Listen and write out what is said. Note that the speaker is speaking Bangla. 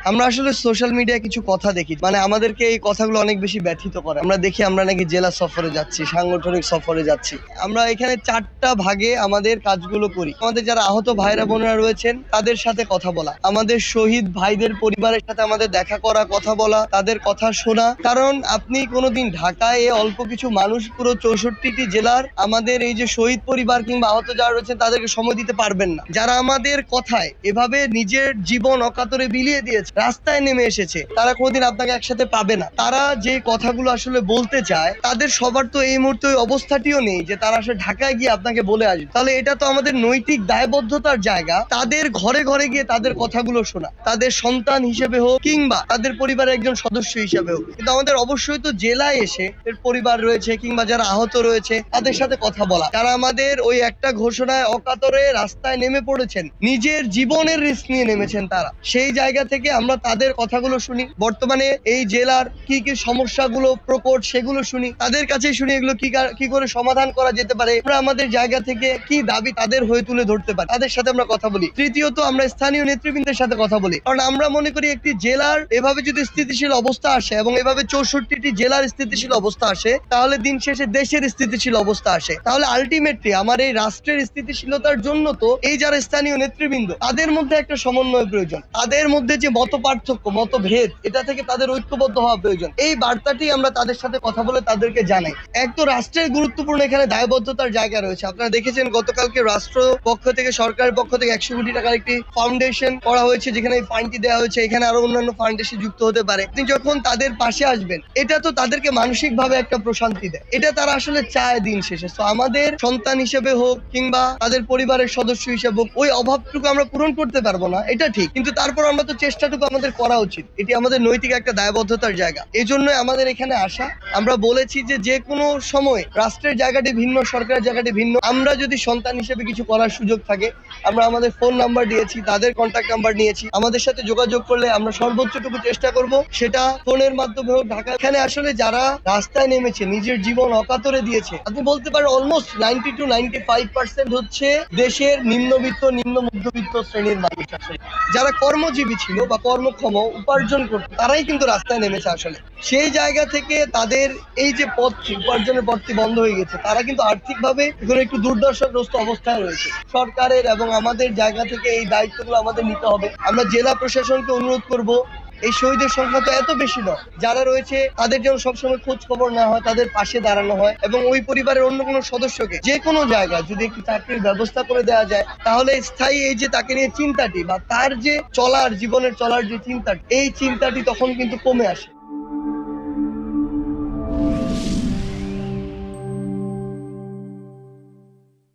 আমরা আসলে সোশ্যাল মিডিয়ায় কিছু কথা দেখি, মানে আমাদেরকে এই কথাগুলো অনেক বেশি ব্যথিত করে। আমরা দেখি আমরা নাকি জেলা সফরে যাচ্ছি, সাংগঠনিক সফরে যাচ্ছি। আমরা এখানে 4টা ভাগে আমাদের কাজগুলো করি। আমাদের যারা আহত ভাইরা বোনেরা রয়েছেন তাদের সাথে কথা বলা, আমাদের শহীদ ভাইদের পরিবারের সাথে আমাদের দেখা করা, কথা বলা, তাদের কথা শোনা। কারণ আপনি কোনোদিন ঢাকায় অল্প কিছু মানুষ পুরো 64টি জেলার আমাদের এই যে শহীদ পরিবার কিংবা আহত যারা রয়েছেন তাদেরকে সময় দিতে পারবেন না। যারা আমাদের কথায় এভাবে নিজের জীবন অকাতরে বিলিয়ে দিয়েছে, রাস্তায় নেমে এসেছে, তারা কোনোদিন আপনাকে একসাথে পাবে না। তারা যে কথাগুলো আসলে বলতে চায় তাদের সবার তো এই মুহূর্তে ওই অবস্থাটিও নেই যে তারা আসলে ঢাকায় গিয়ে আপনাকে বলে আসবে। তাহলে এটা তো আমাদের নৈতিক দায়বদ্ধতার জায়গা, তাদের ঘরে ঘরে গিয়ে তাদের কথাগুলো শোনা, তাদের সন্তান হিসেবে হোক কিংবা তাদের পরিবারের একজন সদস্য হিসেবে হোক। কিন্তু আমাদের অবশ্যই তো জেলায় এসে এর পরিবার রয়েছে কিংবা যারা আহত রয়েছে তাদের সাথে কথা বলা, যারা আমাদের ওই একটা ঘোষণায় অকাতরে রাস্তায় নেমে পড়েছেন, নিজের জীবনের রিস্ক নিয়ে নেমেছেন, তারা সেই জায়গা থেকে আমরা তাদের কথাগুলো শুনি। বর্তমানে এই জেলার কি কি সমস্যাগুলো প্রকট সেগুলো শুনি, তাদের কাছে শুনি এগুলো কি করে সমাধান করা যেতে পারে। আমরা আমাদের জায়গা থেকে কি দাবি তাদের হয়ে তুলে ধরতে পারি, তাদের সাথে আমরা কথা বলি। তৃতীয়ত আমরা স্থানীয় নেতৃবৃন্দের সাথে কথা বলি, কারণ আমরা মনে করি একটি জেলার এভাবে যদি স্থিতিশীল অবস্থা আসে এবং এভাবে 64টি জেলার স্থিতিশীল অবস্থা আসে, তাহলে দিন শেষে দেশের স্থিতিশীল অবস্থা আসে। তাহলে আলটিমেটলি আমার এই রাষ্ট্রের স্থিতিশীলতার জন্য তো এই যারা স্থানীয় নেতৃবৃন্দ তাদের মধ্যে একটা সমন্বয় প্রয়োজন, তাদের মধ্যে যে মত পার্থক্য মতভেদ এটা থেকে তাদের ঐক্যবদ্ধ হওয়া প্রয়োজন। এই বার্তাটি আমরা তাদের সাথে কথা বলে তাদেরকে জানাই। এক তো রাষ্ট্রের গুরুত্বপূর্ণ এখানে দায়বদ্ধতার জায়গা রয়েছে। আপনারা দেখেছেন গতকালকে রাষ্ট্র পক্ষ থেকে, সরকারের পক্ষ থেকে 100 কোটি টাকার একটি ফাউন্ডেশন করা হয়েছে, যেখানে এই ফান্ডটি দেওয়া হয়েছে। এখানে আরো অন্যান্য ফাউন্ডেশন যুক্ত হতে পারে। আপনি যখন তাদের পাশে আসবেন এটা তো তাদেরকে মানসিক ভাবে একটা প্রশান্তি দেয়, এটা তারা আসলে চায় দিন শেষে। তো আমাদের সন্তান হিসেবে হোক কিংবা তাদের পরিবারের সদস্য হিসেবে হোক, ওই অভাবটুকু আমরা পূরণ করতে পারবো না, এটা ঠিক, কিন্তু তারপর আমরা তো চেষ্টাটুকু আমাদের করা উচিত। এটি আমাদের নৈতিক একটা দায়বদ্ধতার জায়গা। এই জন্য আমাদের এখানে আসা। আমরা বলেছি যে কোনো সময় রাষ্ট্রের জায়গাটি ভিন্ন, সরকারের জায়গাটি ভিন্ন। আমরা যদি সন্তান হিসেবে কিছু করার সুযোগ থাকে, আমরা আমাদের ফোন নাম্বার দিয়েছি, তাদের কন্ট্যাক্ট নাম্বার নিয়েছি। আমাদের সাথে যোগাযোগ করলে আমরা সর্বোচ্চটুকু চেষ্টা করব, সেটা ফোনের মাধ্যমে হোক। ঢাকা এখানে আসলে যারা রাস্তায় নেমেছে, নিজের জীবন অকাতরে দিয়েছে, আপনি বলতে পারেন অলমোস্ট 90 to 95% হচ্ছে দেশের নিম্নবিত্ত নিম্ন মধ্যবিত্ত শ্রেণীর মানুষ। আসলে যারা কর্মজীবী ছিল বা কর্মক্ষম উপার্জন করত, তারাই কিন্তু রাস্তায় নেমেছে। আসলে সেই জায়গা থেকে তাদের এই যে পথটি, উপার্জনের পথটি বন্ধ হয়ে গেছে, তারা কিন্তু আর্থিকভাবে এখন একটু দুর্দশাগ্রস্ত অবস্থায় রয়েছে। সরকারের এবং আমাদের জায়গা থেকে এই দায়িত্বগুলো আমাদের নিতে হবে। আমরা জেলা প্রশাসনকে অনুরোধ করব, এই শহীদের সংখ্যা তো এত বেশি নয়, যারা রয়েছে তাদের যেন সবসময় খোঁজ খবর না হয়, তাদের পাশে দাঁড়ানো হয় এবং ওই পরিবারের অন্য কোনো সদস্যকে যে কোনো জায়গায় যদি একটু চাকরির ব্যবস্থা করে দেওয়া যায়, তাহলে স্থায়ী এই যে তাকে নিয়ে চিন্তাটি বা তার যে জীবনের চলার যে চিন্তাটি, এই চিন্তাটি তখন কিন্তু কমে আসে।